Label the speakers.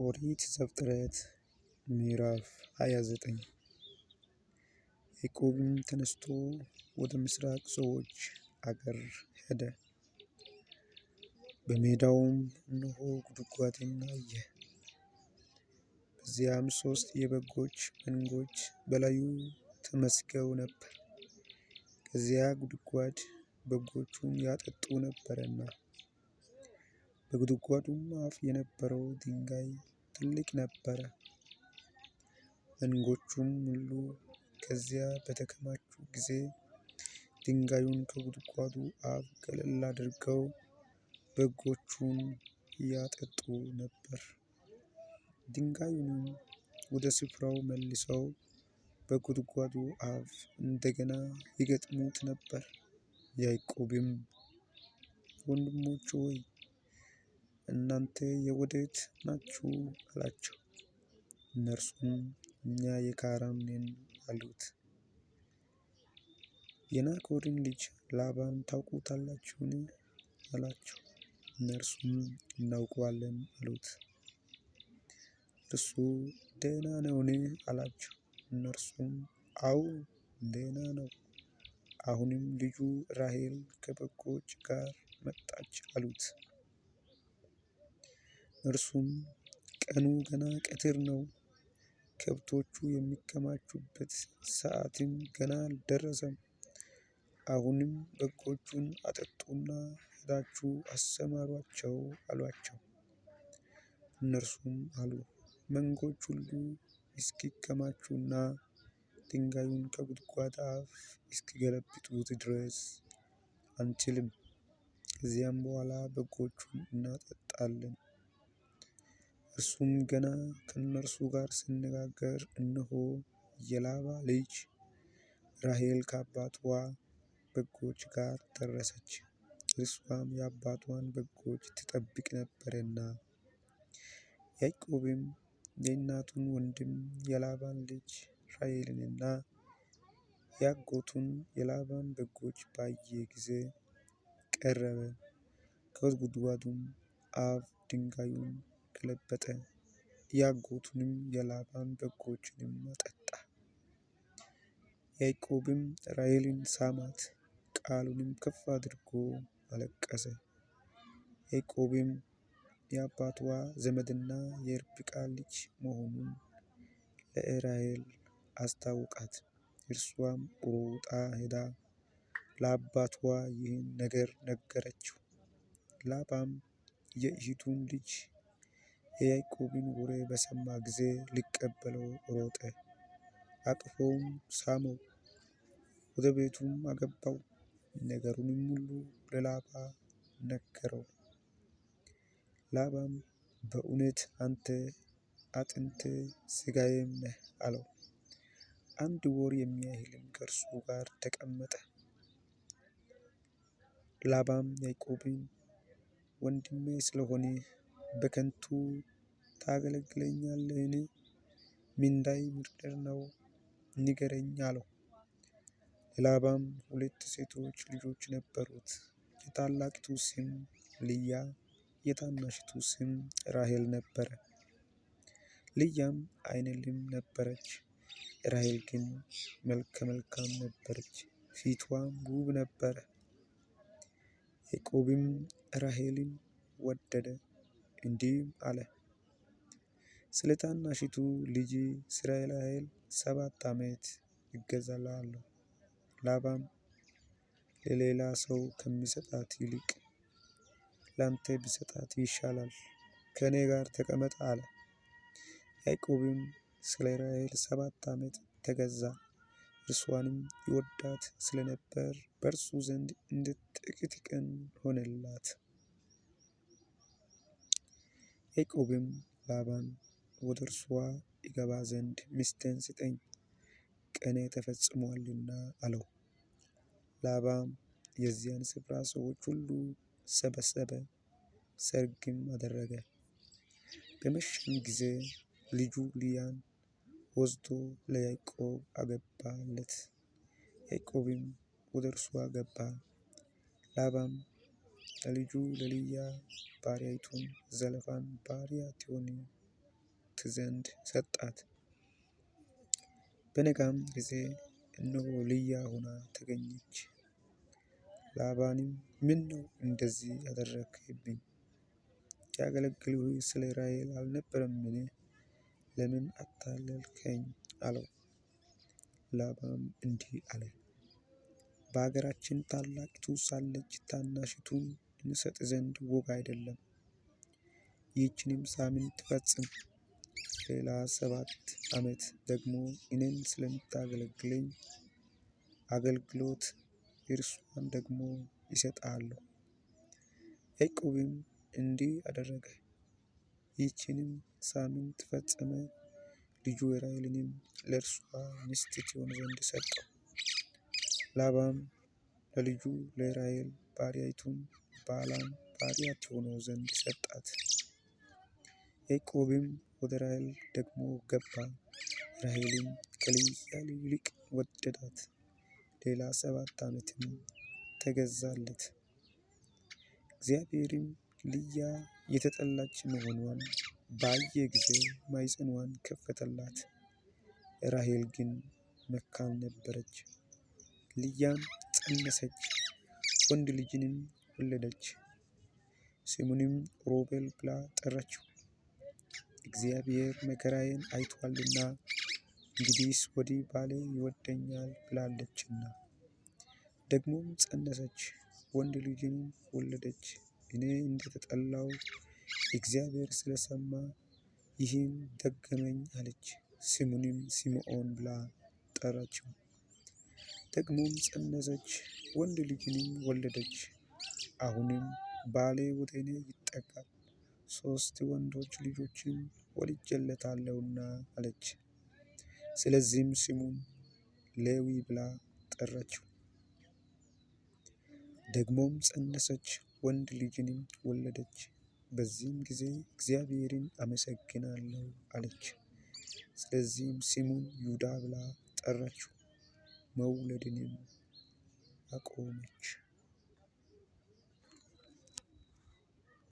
Speaker 1: ኦሪት ዘፍጥረት ምዕራፍ 29 ያዕቆብም ተነስቶ ወደ ምስራቅ ሰዎች አገር ሄደ። በሜዳውም እነሆ ጉድጓድን አየ። በዚያም 3 የበጎች መንጎች በላዩ ተመስገው ነበር። ከዚያ ጉድጓድ በጎቹን ያጠጡ ነበርና። በጉድጓዱም አፍ የነበረው ድንጋይ ትልቅ ነበረ። መንጎቹም ሁሉ ከዚያ በተከማቹ ጊዜ ድንጋዩን ከጉድጓዱ አፍ ገለል አድርገው በጎቹን ያጠጡ ነበር። ድንጋዩንም ወደ ስፍራው መልሰው በጉድጓዱ አፍ እንደገና ይገጥሙት ነበር። ያዕቆብም ወንድሞች ሆይ እናንተ የወዴት ናችሁ? አላቸው። እነርሱም እኛ የካራን ነን አሉት። የናኮርን ልጅ ላባን ታውቁታላችሁን? አላቸው። እነርሱም እናውቀዋለን አሉት። እርሱ ደህና ነውን? አላቸው። እነርሱም አዎን ደህና ነው፣ አሁንም ልጁ ራሔል ከበጎች ጋር መጣች አሉት። እርሱም ቀኑ ገና ቀትር ነው፣ ከብቶቹ የሚከማቹበት ሰዓትም ገና አልደረሰም። አሁንም በጎቹን አጠጡና ሄዳችሁ አሰማሩአቸው አሏቸው። እነርሱም አሉ፣ መንጎች ሁሉ እስኪከማቹና ድንጋዩን ከጉድጓድ አፍ እስኪገለብጡት ድረስ አንችልም። ከዚያም በኋላ በጎቹን እናጠጣለን። እርሱም ገና ከእነርሱ ጋር ሲነጋገር እነሆ የላባ ልጅ ራሔል ከአባትዋ በጎች ጋር ደረሰች። እርሷም የአባትዋን በጎች ትጠብቅ ነበርና። ያዕቆብም የእናቱን ወንድም የላባን ልጅ ራሔልንና የአጎቱን የላባን በጎች ባየ ጊዜ ቀረበ፣ ከጉድጓዱም አፍ ድንጋዩን ገለበጠ፣ የአጎቱንም የላባን በጎችንም አጠጣ። ያዕቆብም ራሔልን ሳማት፣ ቃሉንም ከፍ አድርጎ አለቀሰ። ያዕቆብም የአባትዋ ዘመድና የርብቃ ልጅ መሆኑን ለራሔል አስታወቃት። እርሷም ሮጣ ሄዳ ለአባትዋ ይህን ነገር ነገረችው። ላባም የእህቱን ልጅ የያዕቆብን ወሬ በሰማ ጊዜ ሊቀበለው ሮጠ፣ አቅፎም ሳመው፣ ወደ ቤቱም አገባው። ነገሩንም ሁሉ ለላባ ነገረው። ላባም በእውነት አንተ አጥንቴ ሥጋዬም ነህ አለው። 1 ወር የሚያህልም ከእርሱ ጋር ተቀመጠ። ላባም ያዕቆብን ወንድሜ ስለሆንህ በከንቱ ታገለግለኛለህን? ምንዳዬ ምንድር ነው? ንገረኝ አለው። ለላባም 2 ሴቶች ልጆች ነበሩት። የታላቂቱ ስም ልያ፣ የታናሺቱ ስም ራሔል ነበረ። ልያም ዓይነ ልም ነበረች፣ ራሔል ግን መልከ መልካም ነበረች፣ ፊትዋም ውብ ነበረ። ያዕቆብም ራሔልን ወደደ፣ እንዲህም አለ፣ ስለ ታናሺቱ ልጅ ስለ ራሔል 7 ዓመት እገዛልሃለሁ። ላባም ለሌላ ሰው ከሚሰጣት ይልቅ ላንተ ቢሰጣት ይሻላል፣ ከእኔ ጋር ተቀመጥ አለ። ያዕቆብም ስለ ራሔል 7 ዓመት ተገዛ። እርሷንም ይወዳት ስለነበር በእርሱ ዘንድ እንደ ጥቂት ቀን ሆነላት። ያዕቆብም ላባን ወደ እርሷ ይገባ ዘንድ ሚስትን ስጠኝ፣ ቀኔ ተፈጽሟልና አለው። ላባም የዚያን ስፍራ ሰዎች ሁሉ ሰበሰበ፣ ሰርግም አደረገ። በመሸም ጊዜ ልጁ ልያን ወስዶ ለያዕቆብ አገባለት። ያዕቆብም ወደ እርሷ ገባ። ላባም ለልጁ ለልያ ባሪያይቱን ዘለፋን ባሪያ ትሆን ትሞት ዘንድ ሰጣት። በነጋም ጊዜ እነሆ ልያ ሆና ተገኘች። ላባንም ምን ነው እንደዚህ ያደረግህብኝ? ያገለግሉህ ስለ ራሔል አልነበረምን? ለምን አታለልከኝ? አለው። ላባም እንዲህ አለ፣ በአገራችን ታላቂቱ ሳለች ታናሽቱን እንሰጥ ዘንድ ወግ አይደለም። ይህችንም ሳምንት ፈጽም፣ ሌላ 7 ዓመት ደግሞ እኔን ስለምታገለግለኝ አገልግሎት እርሷን ደግሞ ይሰጥሃለሁ። ያዕቆብም እንዲህ አደረገ። ይህችንም ሳምንት ፈጸመ። ልጁ ራሔልንም ለእርሷ ሚስት ትሆን ዘንድ ሰጠው። ላባም ለልጁ ለራሔል ባሪያይቱን ባላን ባሪያ ትሆነው ዘንድ ሰጣት። ያዕቆብም ወደ ራሔል ደግሞ ገባ፣ ራሔልም ከልያ ይልቅ ወደዳት። ሌላ 7 ዓመትም ተገዛለት። እግዚአብሔርም ልያ የተጠላች መሆኗን ባየ ጊዜ ማኅፀንዋን ከፈተላት። ራሔል ግን መካን ነበረች። ልያም ፀነሰች፣ ወንድ ልጅንም ወለደች። ስሙንም ሮቤል ብላ ጠራችው፣ እግዚአብሔር መከራዬን አይቶአልና እንግዲህስ ወዲህ ባሌ ይወደኛል ብላለችና። ደግሞም ፀነሰች፣ ወንድ ልጅንም ወለደች። እኔ እንደተጠላሁ እግዚአብሔር ስለሰማ ይህን ደገመኝ አለች። ስሙንም ስምዖን ብላ ጠራችው። ደግሞም ፀነሰች፣ ወንድ ልጅንም ወለደች። አሁንም ባሌ ወደ እኔ ይጠጋል፣ 3 ወንዶች ልጆችን ወልጄለታለሁና አለች። ስለዚህም ስሙን ሌዊ ብላ ጠራችው። ደግሞም ፀነሰች፣ ወንድ ልጅንም ወለደች። በዚህም ጊዜ እግዚአብሔርን አመሰግናለሁ አለች። ስለዚህም ስሙን ይሁዳ ብላ ጠራችው። መውለድንም አቆመች።